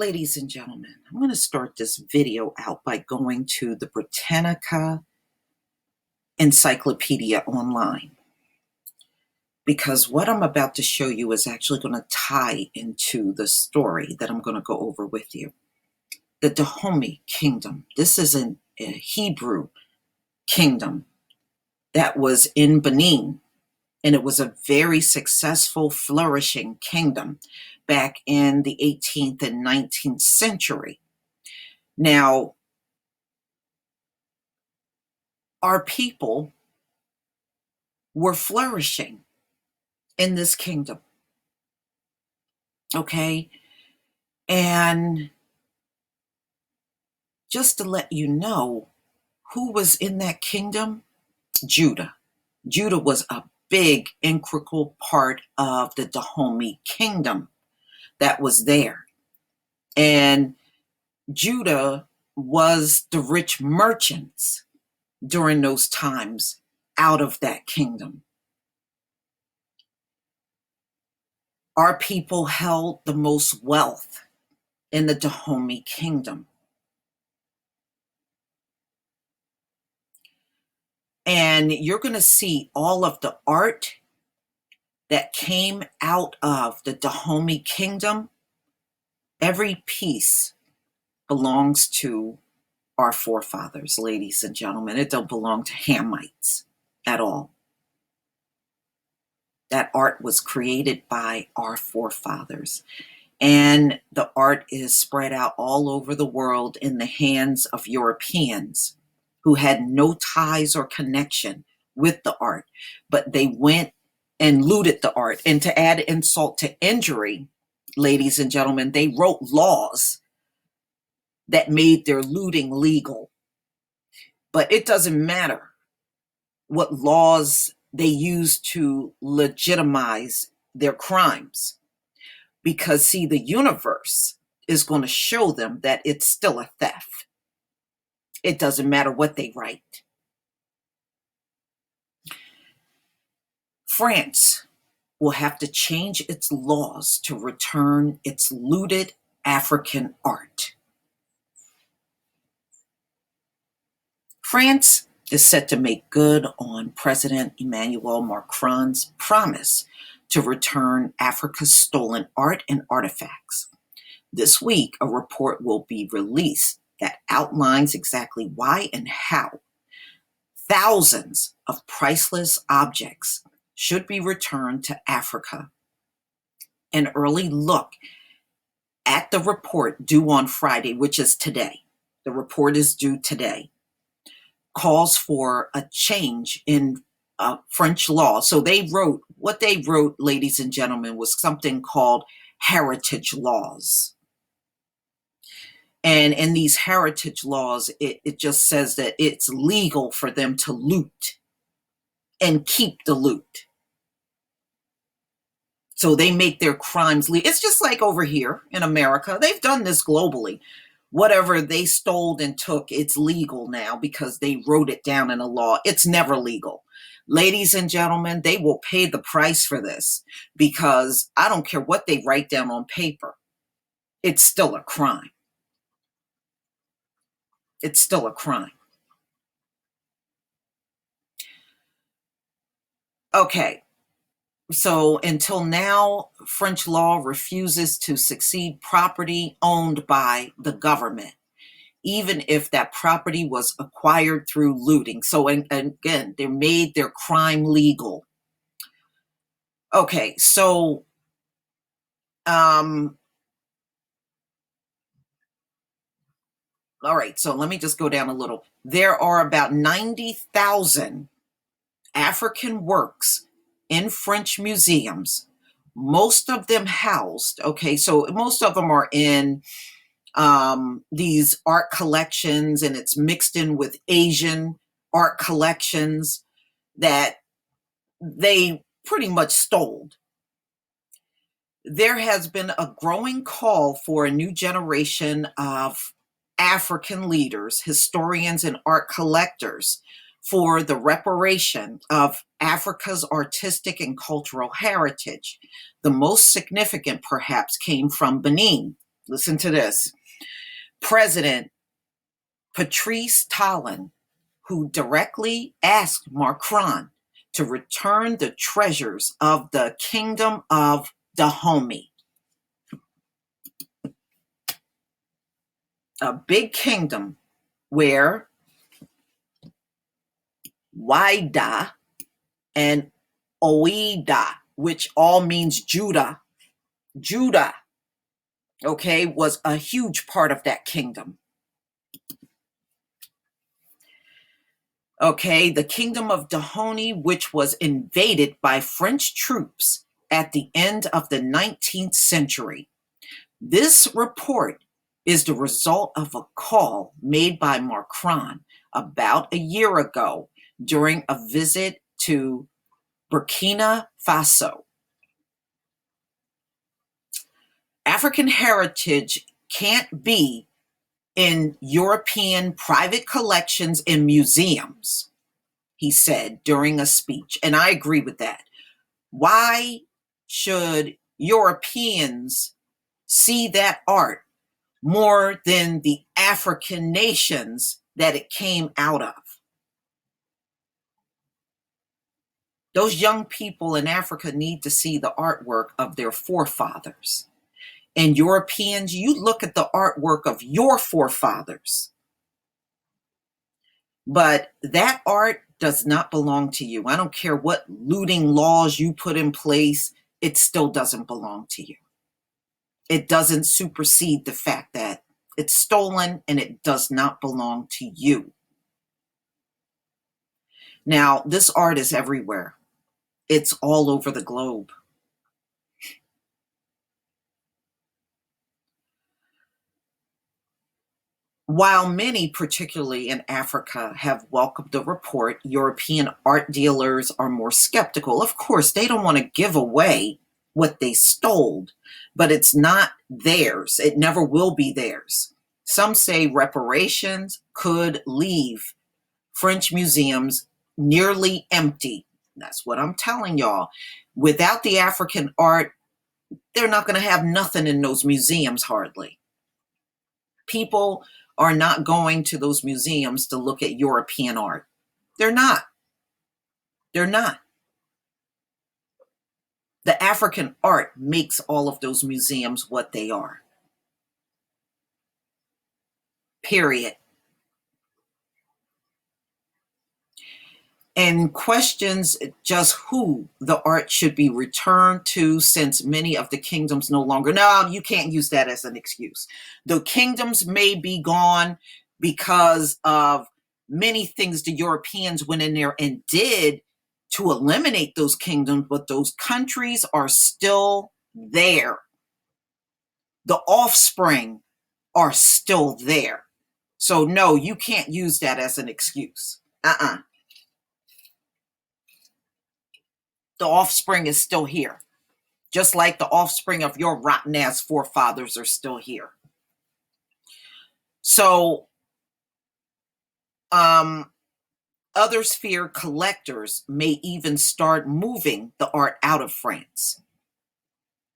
Ladies and gentlemen, I'm going to start this video out by going to the Britannica Encyclopedia online, because what I'm about to show you is actually going to tie into the story that I'm going to go over with you. The Dahomey Kingdom. This is a Hebrew kingdom that was in Benin, and it was a very successful, flourishing kingdom back in the 18th and 19th century. Now, our people were flourishing in this kingdom, okay? And just to let you know who was in that kingdom, Judah. Judah was a big, integral part of the Dahomey Kingdom that was there. And Judah was the rich merchants during those times out of that kingdom. Our people held the most wealth in the Dahomey Kingdom. And you're going to see all of the art that came out of the Dahomey Kingdom. Every piece belongs to our forefathers, ladies and gentlemen. It don't belong to Hamites at all. That art was created by our forefathers. And the art is spread out all over the world in the hands of Europeans who had no ties or connection with the art, but they went and looted the art. And to add insult to injury, ladies and gentlemen, they wrote laws that made their looting legal. But it doesn't matter what laws they used to legitimize their crimes, because see, the universe is going to show them that it's still a theft. It doesn't matter what they write. France will have to change its laws to return its looted African art. France is set to make good on President Emmanuel Macron's promise to return Africa's stolen art and artifacts. This week, a report will be released that outlines exactly why and how thousands of priceless objects should be returned to Africa. An early look at the report due on Friday, which is today, the report is due today, calls for a change in French law. So what they wrote, ladies and gentlemen, was something called heritage laws. And in these heritage laws, it just says that it's legal for them to loot and keep the loot. So they make their crimes legal. It's just like over here in America. They've done this globally. Whatever they stole and took, it's legal now because they wrote it down in a law. It's never legal. Ladies and gentlemen, they will pay the price for this, because I don't care what they write down on paper. It's still a crime. It's still a crime. Okay, so until now, French law refuses to succeed property owned by the government, even if that property was acquired through looting. So and again, they made their crime legal. Okay, so all right, so let me just go down a little. There are about 90,000 African works in French museums, most of them housed, okay, so most of them are in these art collections, and it's mixed in with Asian art collections that they pretty much stole. There has been a growing call for a new generation of African leaders, historians, and art collectors for the reparation of Africa's artistic and cultural heritage. The most significant, perhaps, came from Benin. Listen to this. President Patrice Talon, who directly asked Macron to return the treasures of the Kingdom of Dahomey, a big kingdom where Wida and Oida, which all means Judah, okay, was a huge part of that kingdom. Okay, the Kingdom of Dahomey, which was invaded by French troops at the end of the 19th century. This report is the result of a call made by Macron about a year ago during a visit to Burkina Faso. African heritage can't be in European private collections and museums, he said during a speech. And I agree with that. Why should Europeans see that art more than the African nations that it came out of? Those young people in Africa need to see the artwork of their forefathers. And Europeans, you look at the artwork of your forefathers. But that art does not belong to you. I don't care what looting laws you put in place, it still doesn't belong to you. It doesn't supersede the fact that it's stolen and it does not belong to you. Now, this art is everywhere. It's all over the globe. While many, particularly in Africa, have welcomed the report, European art dealers are more skeptical. Of course, they don't want to give away what they stole, but it's not theirs. It never will be theirs. Some say reparations could leave French museums nearly empty. That's what I'm telling y'all. Without the African art, they're not going to have nothing in those museums hardly. People are not going to those museums to look at European art. They're not. They're not. The African art makes all of those museums what they are. Period. And questions just who the art should be returned to, since many of the kingdoms no longer. No, you can't use that as an excuse. The kingdoms may be gone because of many things the Europeans went in there and did to eliminate those kingdoms, but those countries are still there. The offspring are still there. So no, you can't use that as an excuse. The offspring is still here, just like the offspring of your rotten ass forefathers are still here. So, others fear collectors may even start moving the art out of France.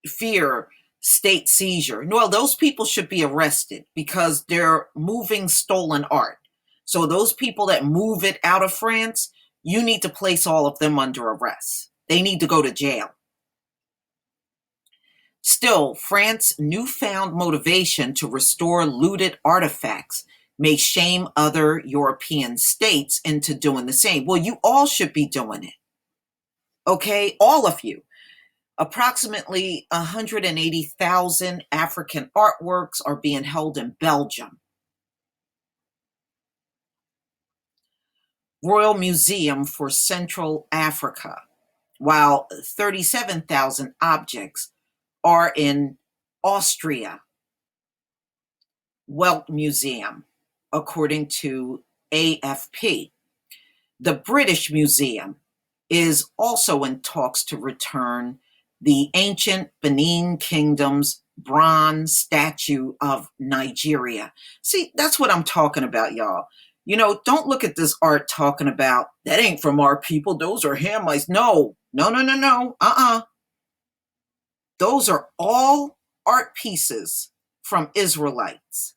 Fear state seizure. Well, those people should be arrested because they're moving stolen art. So those people that move it out of France, you need to place all of them under arrest. They need to go to jail. Still, France's newfound motivation to restore looted artifacts may shame other European states into doing the same. Well, you all should be doing it. Okay, all of you. Approximately 180,000 African artworks are being held in Belgium. Royal Museum for Central Africa, while 37,000 objects are in Austria. Welt Museum, according to AFP. The British Museum is also in talks to return the ancient Benin Kingdom's bronze statue of Nigeria. See, that's what I'm talking about, y'all. You know, don't look at this art talking about, that ain't from our people, those are Hamites. No. Those are all art pieces from Israelites.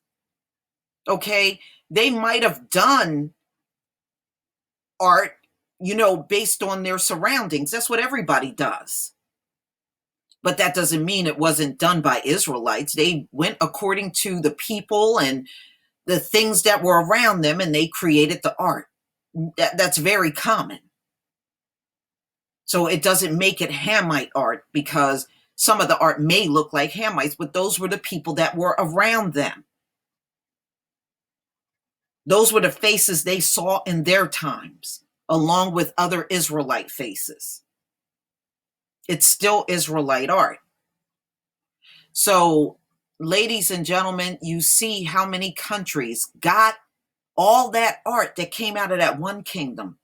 Okay? They might have done art, based on their surroundings. That's what everybody does. But that doesn't mean it wasn't done by Israelites. They went according to the people and the things that were around them, and they created the art. That's very common. So it doesn't make it Hamite art, because some of the art may look like Hamites, but those were the people that were around them. Those were the faces they saw in their times, along with other Israelite faces. It's still Israelite art. So, ladies and gentlemen, you see how many countries got all that art that came out of that one kingdom,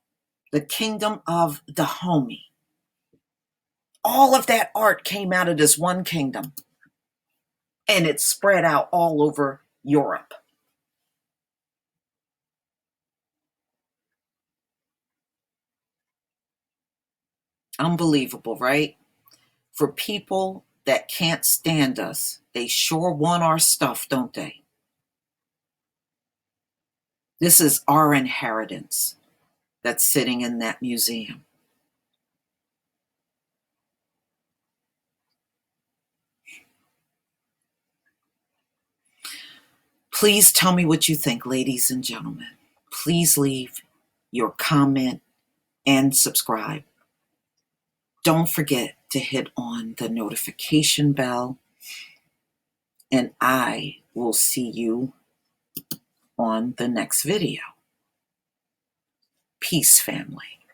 the kingdom of Dahomey. All of that art came out of this one kingdom, and it spread out all over Europe. Unbelievable, right? For people that can't stand us, they sure want our stuff, don't they? This is our inheritance that's sitting in that museum. Please tell me what you think, ladies and gentlemen. Please leave your comment and subscribe. Don't forget to hit on the notification bell, and I will see you on the next video. Peace, family.